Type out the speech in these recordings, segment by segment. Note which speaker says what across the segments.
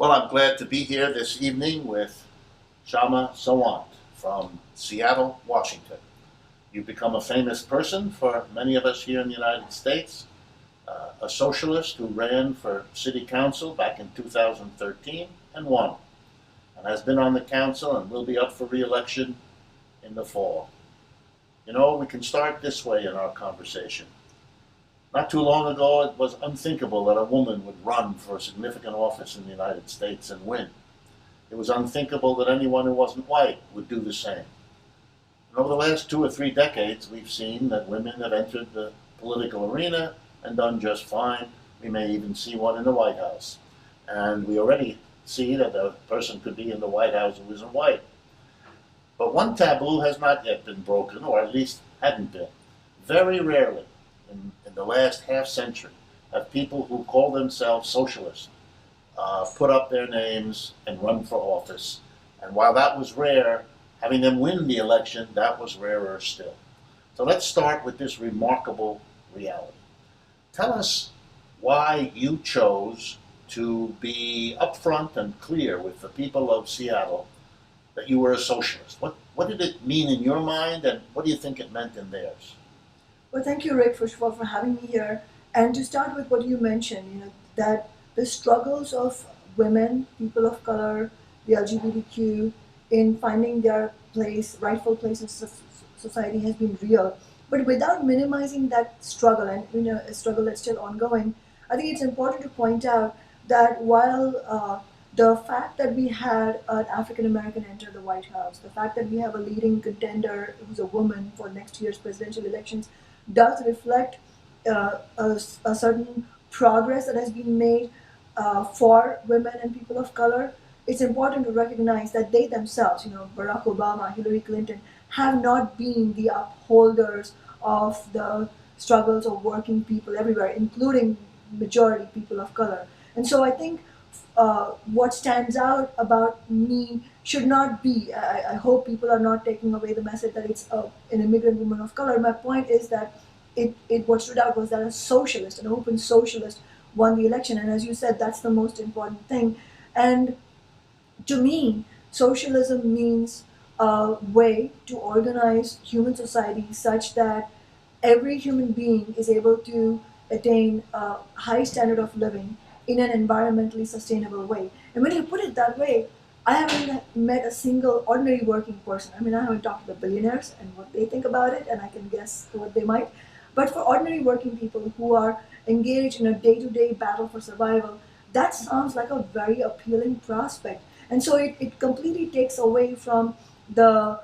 Speaker 1: Well, I'm glad to be here this evening with Kshama Sawant from Seattle, Washington. You've become a famous person for many of us here in the United States, a socialist who ran for city council back in 2013 and won, and has been on the council and will be up for re-election in the fall. You know, we can start this way in our conversation. Not too long ago, it was unthinkable that a woman would run for a significant office in the United States and win. It was unthinkable that anyone who wasn't white would do the same. And over the last 2 or 3 decades, we've seen that women have entered the political arena and done just fine. We may even see one in the White House. And we already see that a person could be in the White House who isn't white. But one taboo has not yet been broken, or at least hadn't been. Very rarely in the last half century have people who call themselves socialists put up their names and run for office. And while that was rare, having them win the election, that was rarer still. So let's start with this remarkable reality. Tell us why you chose to be upfront and clear with the people of Seattle that you were a socialist. What did it mean in your mind, and what do you think it meant in theirs?
Speaker 2: Well, thank you, Rick, first of all, for having me here. And to start with what you mentioned, that the struggles of women, people of color, the LGBTQ, in finding their place, rightful place in society has been real. But without minimizing that struggle, and a struggle that's still ongoing, I think it's important to point out that while the fact that we had an African American enter the White House, the fact that we have a leading contender who's a woman for next year's presidential elections, does reflect a certain progress that has been made for women and people of color. It's important to recognize that they themselves, Barack Obama, Hillary Clinton, have not been the upholders of the struggles of working people everywhere, including majority people of color. And so I think what stands out about me should not be, I hope people are not taking away the message that it's an immigrant woman of color. My point is that what stood out was that a socialist, an open socialist, won the election. And as you said, that's the most important thing. And to me, socialism means a way to organize human society such that every human being is able to attain a high standard of living in an environmentally sustainable way. And when you put it that way, I haven't met a single ordinary working person. I haven't talked to the billionaires and what they think about it, and I can guess what they might. But for ordinary working people who are engaged in a day-to-day battle for survival, that sounds like a very appealing prospect. And so it completely takes away from the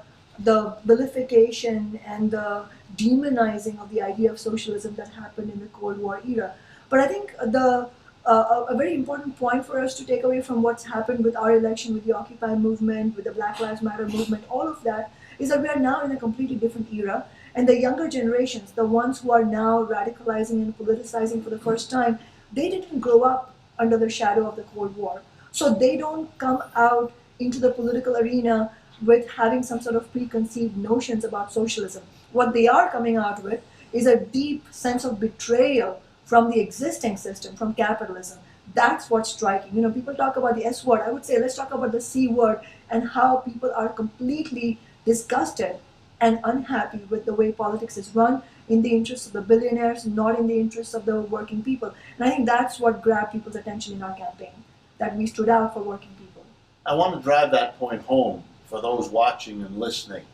Speaker 2: vilification and the demonizing of the idea of socialism that happened in the Cold War era. But I think a very important point for us to take away from what's happened with our election, with the Occupy movement, with the Black Lives Matter movement, all of that, is that we are now in a completely different era. And the younger generations, the ones who are now radicalizing and politicizing for the first time, they didn't grow up under the shadow of the Cold War. So they don't come out into the political arena with having some sort of preconceived notions about socialism. What they are coming out with is a deep sense of betrayal from the existing system, from capitalism. That's what's striking. People talk about the S word. I would say let's talk about the C word and how people are completely disgusted and unhappy with the way politics is run in the interests of the billionaires, not in the interests of the working people. And I think that's what grabbed people's attention in our campaign, that we stood out for working people.
Speaker 1: I want to drive that point home for those watching and listening.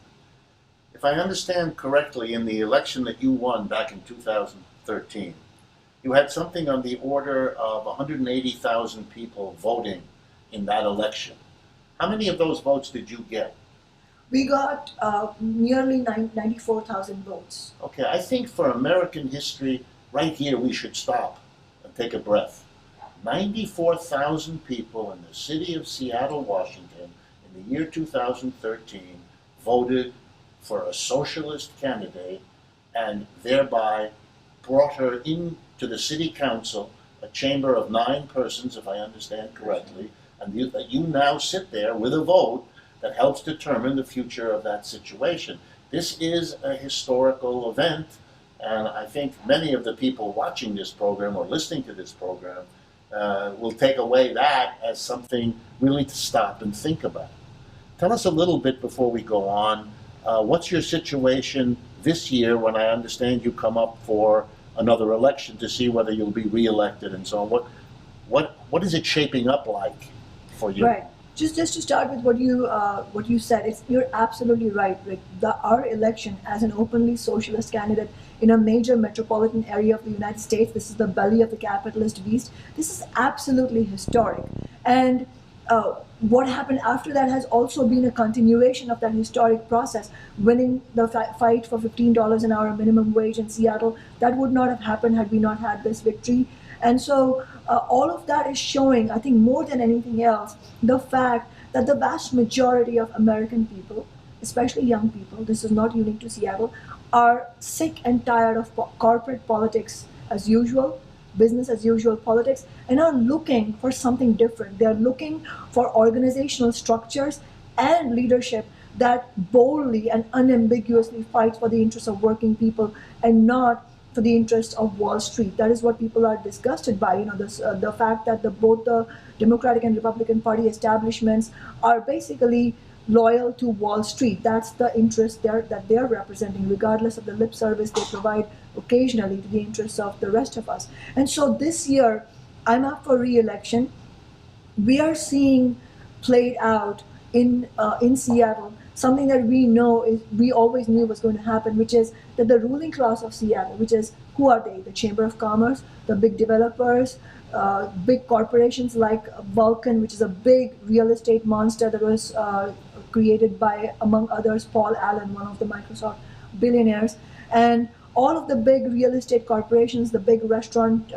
Speaker 1: If I understand correctly, in the election that you won back in 2013, you had something on the order of 180,000 people voting in that election. How many of those votes did you get?
Speaker 2: We got nearly 94,000 votes.
Speaker 1: Okay, I think for American history, right here we should stop and take a breath. 94,000 people in the city of Seattle, Washington, in the year 2013, voted for a socialist candidate and thereby brought her into the city council, a chamber of 9 persons, if I understand correctly, and you now sit there with a vote that helps determine the future of that situation. This is a historical event, and I think many of the people watching this program or listening to this program will take away that as something really to stop and think about. Tell us a little bit before we go on. What's your situation this year when I understand you come up for another election to see whether you'll be reelected and so on? What is it shaping up like for you?
Speaker 2: Right. Just to start with what you said, you're absolutely right, Rick. Our election as an openly socialist candidate in a major metropolitan area of the United States, this is the belly of the capitalist beast. This is absolutely historic. And what happened after that has also been a continuation of that historic process. Winning the fight for $15 an hour minimum wage in Seattle, that would not have happened had we not had this victory. And so all of that is showing, I think more than anything else, the fact that the vast majority of American people, especially young people, this is not unique to Seattle, are sick and tired of corporate politics as usual, business as usual politics, and are looking for something different. They're looking for organizational structures and leadership that boldly and unambiguously fights for the interests of working people and not for the interests of Wall Street. That is what people are disgusted by. The fact that both the Democratic and Republican Party establishments are basically loyal to Wall Street. That's the interest that they're representing, regardless of the lip service they provide occasionally to the interests of the rest of us. And so this year, I'm up for re-election. We are seeing played out in Seattle something that we always knew was going to happen, which is that the ruling class of Seattle, which is, who are they? The Chamber of Commerce, the big developers, big corporations like Vulcan, which is a big real estate monster that was created by, among others, Paul Allen, one of the Microsoft billionaires, and all of the big real estate corporations, the big restaurant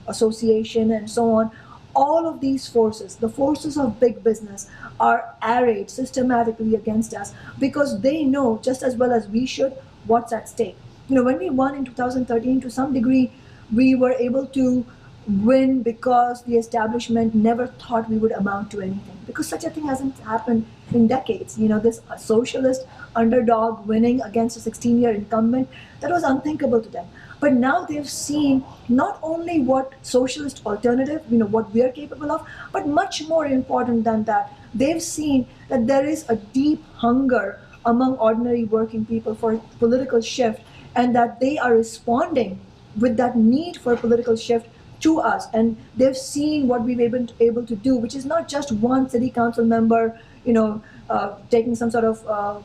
Speaker 2: association, and so on. All of these forces, the forces of big business, are arrayed systematically against us because they know just as well as we should what's at stake. When we won in 2013, to some degree, we were able to win because the establishment never thought we would amount to anything, because such a thing hasn't happened in decades. This socialist underdog winning against a 16-year incumbent, that was unthinkable to them. But now they've seen not only what socialist alternative, what we are capable of, but much more important than that, they've seen that there is a deep hunger among ordinary working people for political shift, and that they are responding with that need for political shift to us. And they've seen what we've been able to do, which is not just one city council member, taking some sort of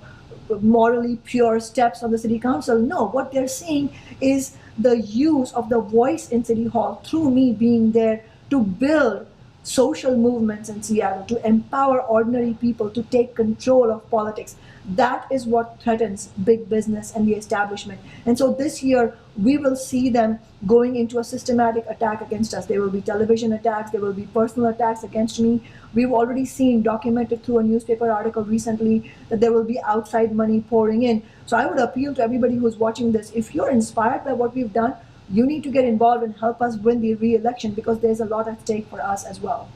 Speaker 2: morally pure steps on the city council. No, what they're seeing is the use of the voice in City Hall through me being there to build social movements in Seattle, to empower ordinary people to take control of politics. That is what threatens big business and the establishment. And so this year, we will see them going into a systematic attack against us. There will be television attacks, there will be personal attacks against me. We've already seen, documented through a newspaper article recently, that there will be outside money pouring in. So I would appeal to everybody who's watching this, if you're inspired by what we've done, you need to get involved and help us win the re-election, because there's a lot at stake for us as well.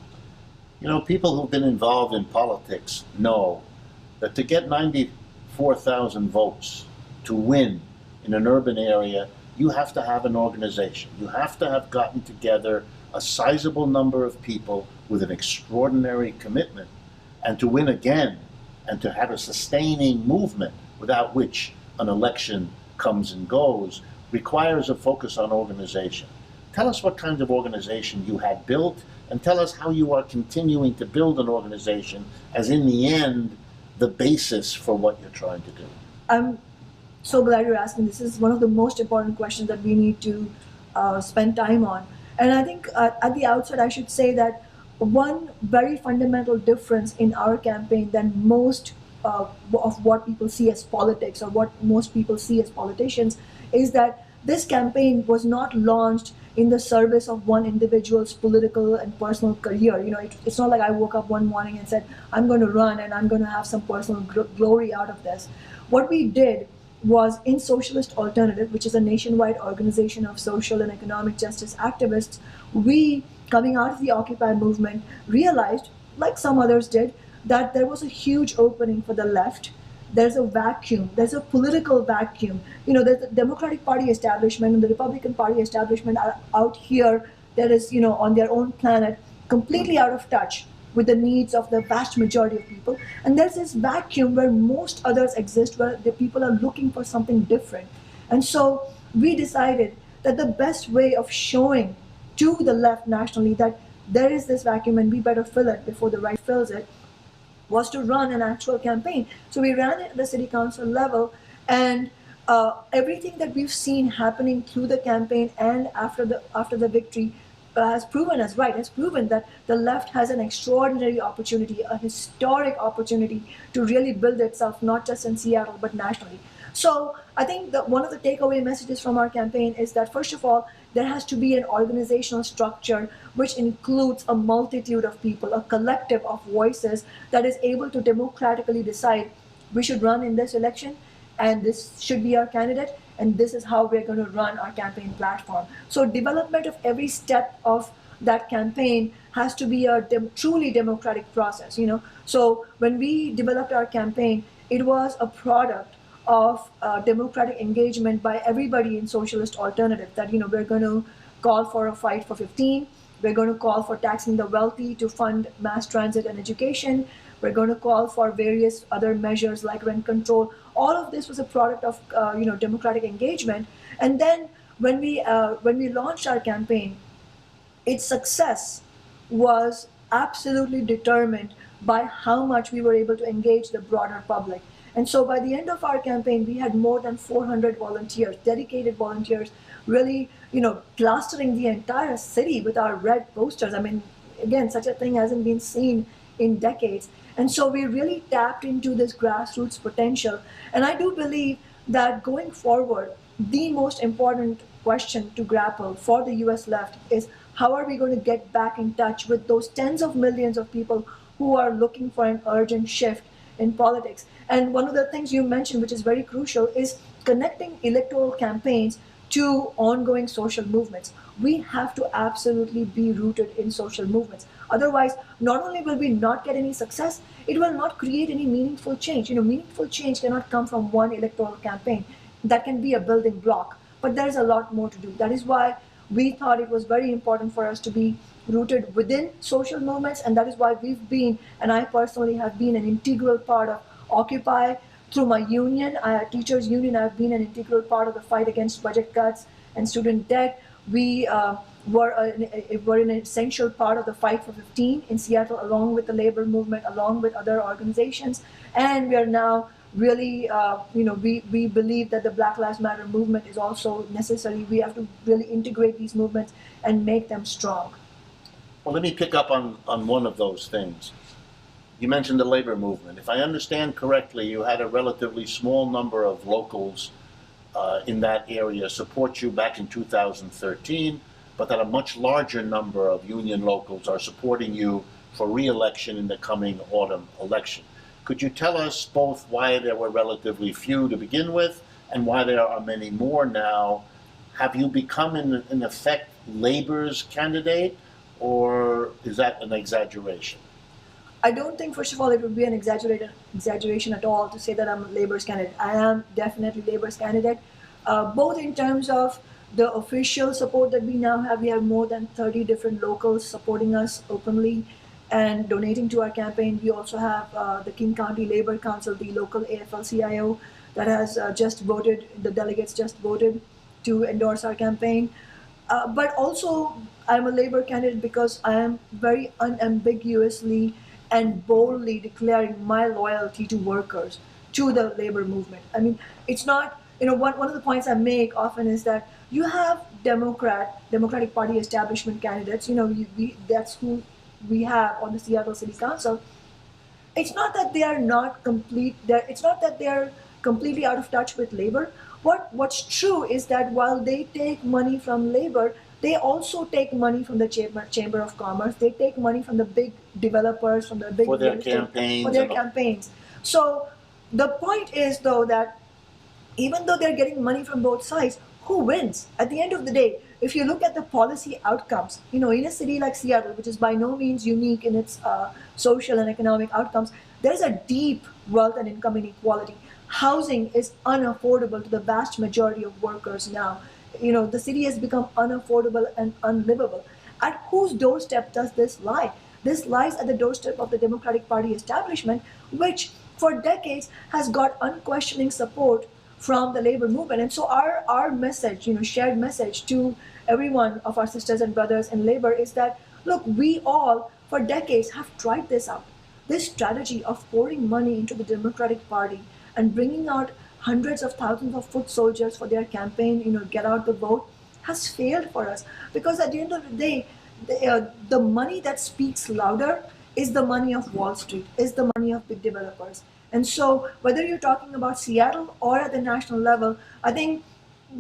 Speaker 1: People who've been involved in politics know that to get 94,000 votes to win in an urban area, you have to have an organization. You have to have gotten together a sizable number of people with an extraordinary commitment, and to win again, and to have a sustaining movement, without which an election comes and goes, requires a focus on organization. Tell us what kind of organization you had built, and tell us how you are continuing to build an organization as, in the end, the basis for what you're trying to do.
Speaker 2: I'm so glad you're asking. This is one of the most important questions that we need to spend time on. And I think at the outset, I should say that one very fundamental difference in our campaign than most of what people see as politics, or what most people see as politicians, is that this campaign was not launched in the service of one individual's political and personal career. It's not like I woke up one morning and said, I'm going to run and I'm going to have some personal glory out of this. What we did was, in Socialist Alternative, which is a nationwide organization of social and economic justice activists, we, coming out of the Occupy movement, realized, like some others did, that there was a huge opening for the left. There's a vacuum. There's a political vacuum. The Democratic Party establishment and the Republican Party establishment are out here that is, on their own planet, completely out of touch with the needs of the vast majority of people. And there's this vacuum where most others exist, where the people are looking for something different. And so we decided that the best way of showing to the left nationally that there is this vacuum and we better fill it before the right fills it was to run an actual campaign. So we ran it at the city council level, and everything that we've seen happening through the campaign and after the victory has proven us right, has proven that the left has an extraordinary opportunity, a historic opportunity to really build itself, not just in Seattle, but nationally. So I think that one of the takeaway messages from our campaign is that, first of all, there has to be an organizational structure which includes a multitude of people, a collective of voices that is able to democratically decide we should run in this election and this should be our candidate and this is how we're going to run our campaign platform. So development of every step of that campaign has to be a truly democratic process. So when we developed our campaign, it was a product of democratic engagement by everybody in socialist alternative, that we're going to call for a fight for 15, we're going to call for taxing the wealthy to fund mass transit and education, we're going to call for various other measures like rent control. All of this was a product of democratic engagement. And then when we launched our campaign, its success was absolutely determined by how much we were able to engage the broader public. And so by the end of our campaign, we had more than 400 volunteers, dedicated volunteers, really, plastering the entire city with our red posters. I mean, again, such a thing hasn't been seen in decades. And so we really tapped into this grassroots potential. And I do believe that going forward, the most important question to grapple for the US left is how are we going to get back in touch with those tens of millions of people who are looking for an urgent shift in politics. And one of the things you mentioned, which is very crucial, is connecting electoral campaigns to ongoing social movements. We have to absolutely be rooted in social movements. Otherwise, not only will we not get any success, it will not create any meaningful change. Meaningful change cannot come from one electoral campaign. That can be a building block, but there's a lot more to do. That is why we thought it was very important for us to be rooted within social movements, and that is why we've been, and I personally have been, an integral part of Occupy. Through my union, teachers union, I've been an integral part of the fight against budget cuts and student debt. We were an essential part of the fight for 15 in Seattle, along with the labor movement, along with other organizations, and we are now really, we believe that the Black Lives Matter movement is also necessary. We have to really integrate these movements and make them strong.
Speaker 1: Well, let me pick up on one of those things. You mentioned the labor movement. If I understand correctly, you had a relatively small number of locals in that area support you back in 2013, but that a much larger number of union locals are supporting you for re-election in the coming autumn election. Could you tell us both why there were relatively few to begin with and why there are many more now? Have you become, in effect, Labor's candidate, or is that an exaggeration?
Speaker 2: I don't think, first of all, it would be an exaggeration at all to say that I'm Labor's candidate. I am definitely Labor's candidate, both in terms of the official support that we now have. We have more than 30 different locals supporting us openly and donating to our campaign. We also have the King County Labor Council, the local AFL-CIO, that has just voted, the delegates just voted to endorse our campaign. But also, I'm a Labor candidate because I am very unambiguously and boldly declaring my loyalty to workers, to the labor movement. I mean, it's not, one of the points I make often is that you have Democratic Party establishment candidates, that's who we have on the Seattle City Council. It's not that they are not complete, it's not that they're completely out of touch with labor. What's true is that while they take money from labor, they also take money from the Chamber of Commerce. They take money from the big developers, from the big
Speaker 1: for their campaigns.
Speaker 2: So the point is, though, that even though they're getting money from both sides, who wins? At the end of the day, if you look at the policy outcomes, in a city like Seattle, which is by no means unique in its social and economic outcomes, there's a deep wealth and income inequality. Housing is unaffordable to the vast majority of workers now. The city has become unaffordable and unlivable. At whose doorstep does this lie? This lies at the doorstep of the Democratic Party establishment, which for decades has got unquestioning support from the labor movement. And so our message, shared message to every one of our sisters and brothers in labor is that, look, we all for decades have tried this out. This strategy of pouring money into the Democratic Party and bringing out hundreds of thousands of foot soldiers for their campaign, get out the vote, has failed for us. Because at the end of the day, the money that speaks louder is the money of Wall Street, is the money of big developers. And so whether you're talking about Seattle or at the national level, I think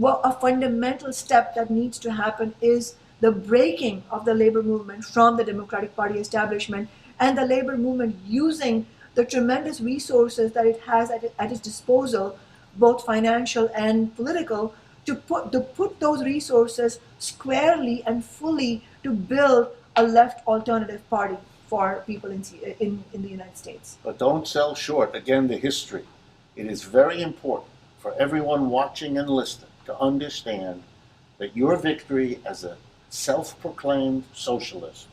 Speaker 2: a fundamental step that needs to happen is the breaking of the labor movement from the Democratic Party establishment, and the labor movement using the tremendous resources that it has at its disposal, both financial and political, to put those resources squarely and fully to build a left alternative party for people in the United States.
Speaker 1: But don't sell short, again, the history. It is very important for everyone watching and listening to understand that your victory as a self-proclaimed socialist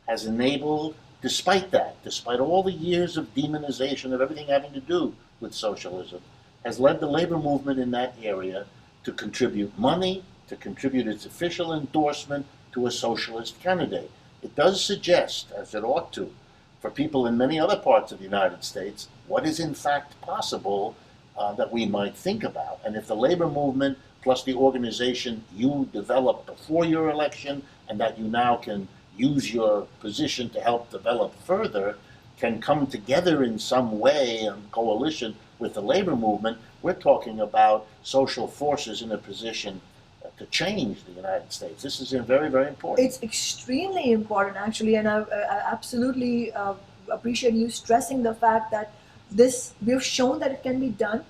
Speaker 1: has enabled, despite all the years of demonization of everything having to do with socialism, has led the labor movement in that area to contribute money, to contribute its official endorsement to a socialist candidate. It does suggest, as it ought to, for people in many other parts of the United States, what is in fact possible that we might think about. And if the labor movement plus the organization you developed before your election and that you now can use your position to help develop further, can come together in some way in coalition with the labor movement, we're talking about social forces in a position to change the United States. This is very, very important.
Speaker 2: It's extremely important, actually, and I absolutely appreciate you stressing the fact that we've shown that it can be done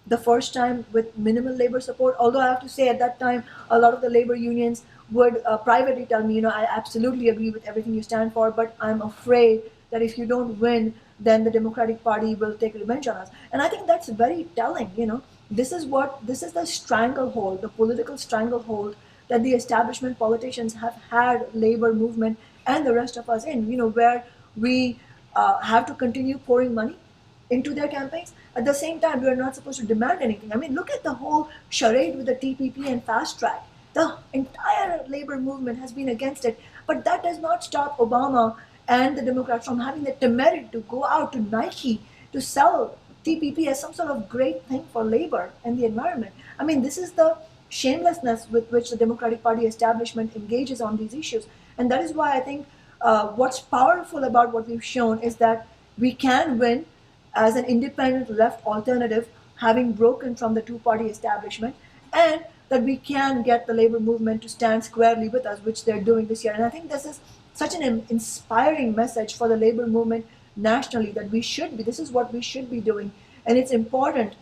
Speaker 2: the first time with minimal labor support. Although I have to say, at that time, a lot of the labor unions would privately tell me, I absolutely agree with everything you stand for, but I'm afraid that if you don't win, then the Democratic Party will take revenge on us. And I think that's very telling. This is the stranglehold, the political stranglehold that the establishment politicians have had labor movement and the rest of us in, where we have to continue pouring money into their campaigns. At the same time, we are not supposed to demand anything. I mean, look at the whole charade with the TPP and fast track. The entire labor movement has been against it, but that does not stop Obama and the Democrats from having the temerity to go out to Nike to sell TPP as some sort of great thing for labor and the environment. I mean, this is the shamelessness with which the Democratic Party establishment engages on these issues. And that is why I think what's powerful about what we've shown is that we can win as an independent left alternative, having broken from the two-party establishment, and that we can get the labor movement to stand squarely with us, which they're doing this year. And I think this is such an inspiring message for the labor movement nationally, that this is what we should be doing. And it's important,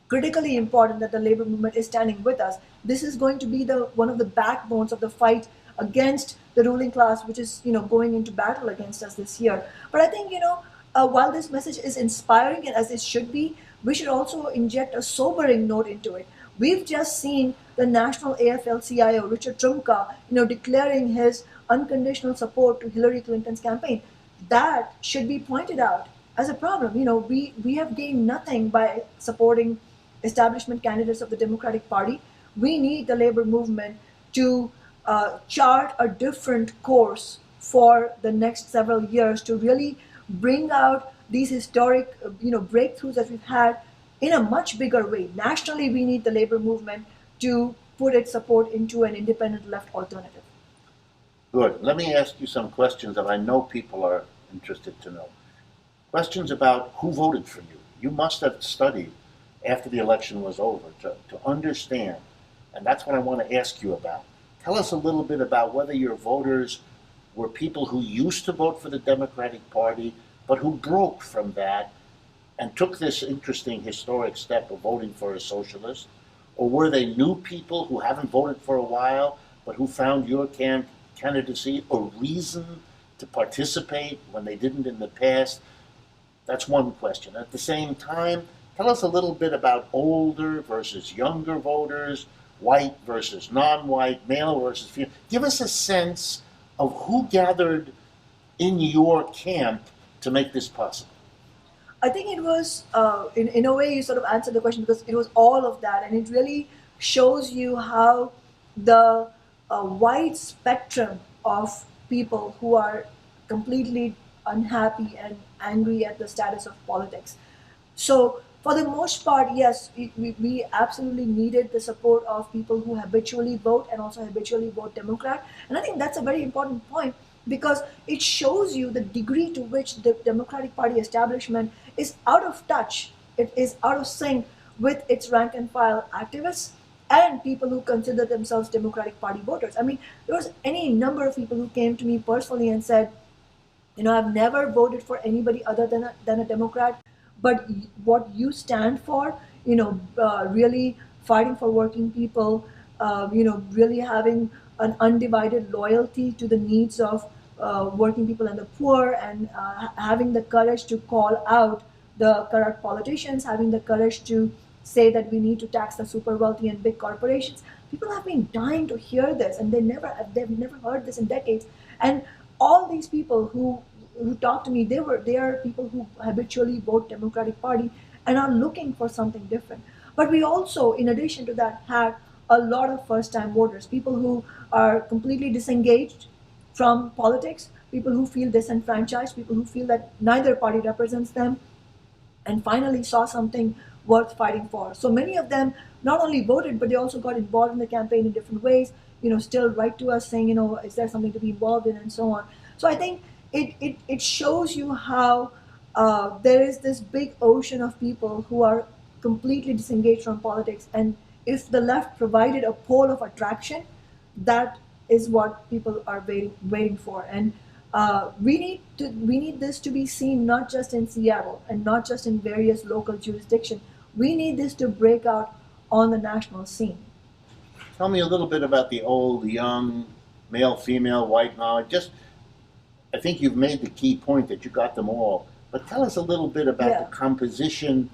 Speaker 2: critically important, that the labor movement is standing with us. This is going to be one of the backbones of the fight against the ruling class, which is going into battle against us this year. But I think while this message is inspiring, and as it should be, we should also inject a sobering note into it. We've just seen the national AFL-CIO, Richard Trumka, declaring his unconditional support to Hillary Clinton's campaign. That should be pointed out as a problem. We have gained nothing by supporting establishment candidates of the Democratic Party. We need the labor movement to chart a different course for the next several years to really bring out these historic, breakthroughs that we've had in a much bigger way. Nationally, we need the labor movement to put its support into an independent left alternative.
Speaker 1: Good. Let me ask you some questions that I know people are interested to know. Questions about who voted for you. You must have studied after the election was over to understand, and that's what I want to ask you about. Tell us a little bit about whether your voters were people who used to vote for the Democratic Party, but who broke from that and took this interesting historic step of voting for a socialist, or were they new people who haven't voted for a while, but who found your candidacy a reason to participate when they didn't in the past? That's one question. At the same time, tell us a little bit about older versus younger voters. white versus non-white, male versus female. Give us a sense of who gathered in your camp to make this possible.
Speaker 2: I think it was, in a way, you sort of answered the question because it was all of that, and it really shows you how the wide spectrum of people who are completely unhappy and angry at the status of politics. So, for the most part, yes, we absolutely needed the support of people who habitually vote and also habitually vote Democrat. And I think that's a very important point because it shows you the degree to which the Democratic Party establishment is out of touch, it is out of sync with its rank and file activists and people who consider themselves Democratic Party voters. I mean, there was any number of people who came to me personally and said, I've never voted for anybody other than a Democrat, but what you stand for, really fighting for working people, really having an undivided loyalty to the needs of working people and the poor, and having the courage to call out the corrupt politicians, having the courage to say that we need to tax the super wealthy and big corporations. People have been dying to hear this, and they've never heard this in decades. And all these people who talk to me, they are people who habitually vote Democratic Party and are looking for something different. But we also, in addition to that, had a lot of first-time voters, people who are completely disengaged from politics, people who feel disenfranchised, people who feel that neither party represents them, and finally saw something worth fighting for. So many of them not only voted, but they also got involved in the campaign in different ways, still write to us saying, is there something to be involved in, and so on. So I think it shows you how there is this big ocean of people who are completely disengaged from politics. And if the left provided a pole of attraction, that is what people are waiting for. And we need this to be seen not just in Seattle and not just in various local jurisdictions. We need this to break out on the national scene.
Speaker 1: Tell me a little bit about the old, young, male, female, white, knowledge. I think you've made the key point that you got them all. But tell us a little bit about the composition,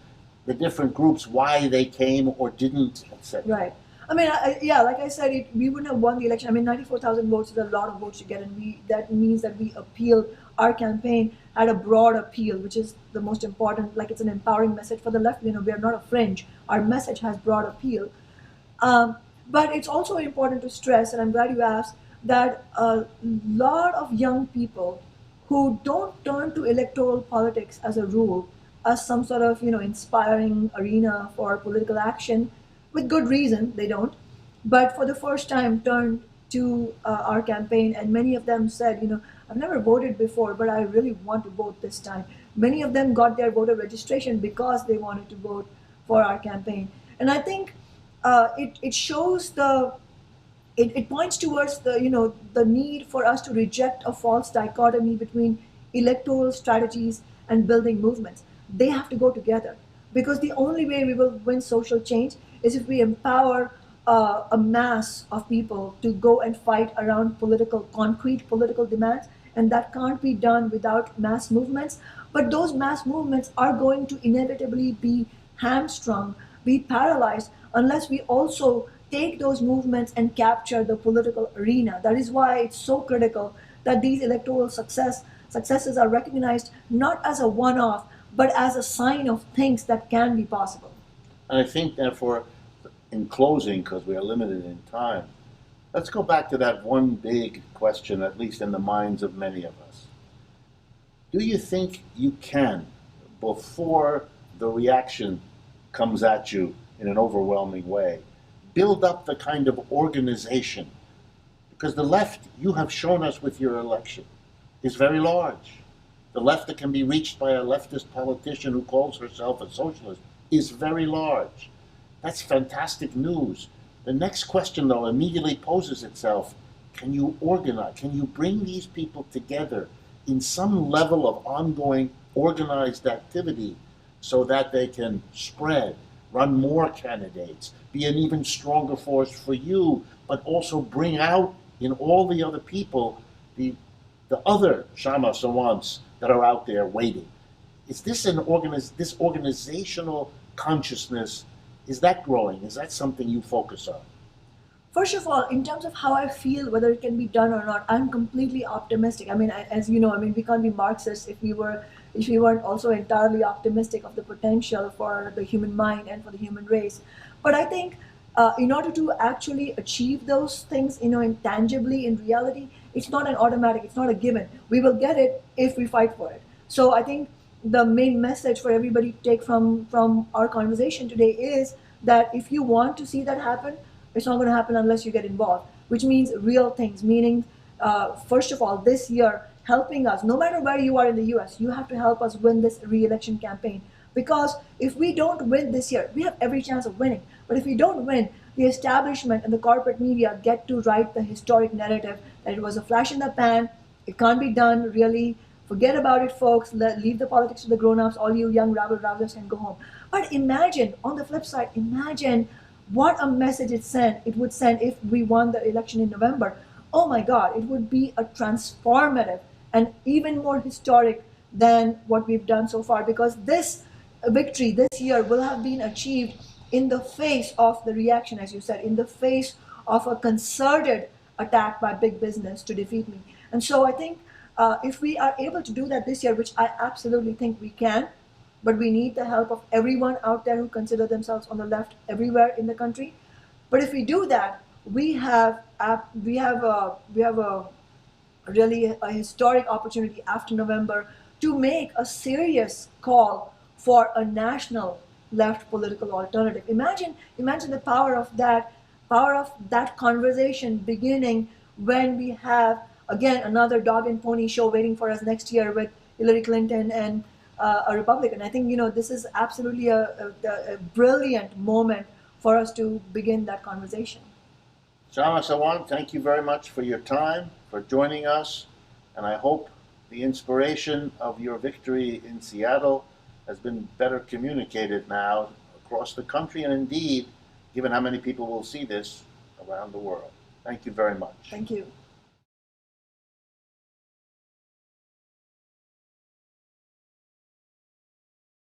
Speaker 1: the different groups, why they came or didn't, etc.
Speaker 2: Right. I mean, like I said, we wouldn't have won the election. I mean, 94,000 votes is a lot of votes to get, and that means that we appealed. Our campaign had a broad appeal, which is the most important. Like, it's an empowering message for the left. We are not a fringe. Our message has broad appeal. But it's also important to stress, and I'm glad you asked, that a lot of young people who don't turn to electoral politics as a rule, as some sort of inspiring arena for political action, with good reason they don't, but for the first time turned to our campaign, and many of them said, I've never voted before, but I really want to vote this time. Many of them got their voter registration because they wanted to vote for our campaign. And I think it shows it points towards the need for us to reject a false dichotomy between electoral strategies and building movements. They have to go together, because the only way we will win social change is if we empower a mass of people to go and fight around concrete political demands, and that can't be done without mass movements. But those mass movements are going to inevitably be hamstrung, be paralyzed, unless we also take those movements and capture the political arena. That is why it's so critical that these electoral successes are recognized not as a one-off, but as a sign of things that can be possible.
Speaker 1: And I think, therefore, in closing, because we are limited in time, let's go back to that one big question, at least in the minds of many of us. Do you think you can, before the reaction comes at you in an overwhelming way, build up the kind of organization? Because the left, you have shown us with your election, is very large. The left that can be reached by a leftist politician who calls herself a socialist is very large. That's fantastic news. The next question, though, immediately poses itself. Can you organize? Can you bring these people together in some level of ongoing organized activity so that they can spread, run more candidates, be an even stronger force for you, but also bring out in all the other people the other Kshama Sawants that are out there waiting? Is this this organizational consciousness, is that growing? Is that something you focus on?
Speaker 2: First of all, in terms of how I feel, whether it can be done or not, I'm completely optimistic. I mean, as you know, I mean, we can't be Marxists if we weren't also entirely optimistic of the potential for the human mind and for the human race. But I think in order to actually achieve those things, intangibly in reality, it's not an automatic. It's not a given. We will get it if we fight for it. So I think the main message for everybody to take from our conversation today is that if you want to see that happen, it's not going to happen unless you get involved, which means real things, meaning, first of all, this year, helping us, no matter where you are in the US, you have to help us win this re-election campaign. Because if we don't win this year, we have every chance of winning. But if we don't win, the establishment and the corporate media get to write the historic narrative that it was a flash in the pan, it can't be done, really. Forget about it, folks. Leave the politics to the grown-ups. All you young rabble-rousers can go home. But imagine, on the flip side, imagine what a message it would send if we won the election in November. Oh my God, it would be a transformative and even more historic than what we've done so far, because this victory this year will have been achieved in the face of the reaction, as you said, in the face of a concerted attack by big business to defeat me. And so I think if we are able to do that this year, which I absolutely think we can, but we need the help of everyone out there who consider themselves on the left everywhere in the country. But if we do that, we have a really a historic opportunity after November to make a serious call for a national left political alternative. Imagine the power of that conversation beginning when we have again another dog and pony show waiting for us next year with Hillary Clinton and a Republican. I think this is absolutely a brilliant moment for us to begin that conversation.
Speaker 1: Kshama Sawant, thank you very much for your time, for joining us, and I hope the inspiration of your victory in Seattle has been better communicated now across the country, and indeed, given how many people will see this, around the world. Thank you very much.
Speaker 2: Thank you.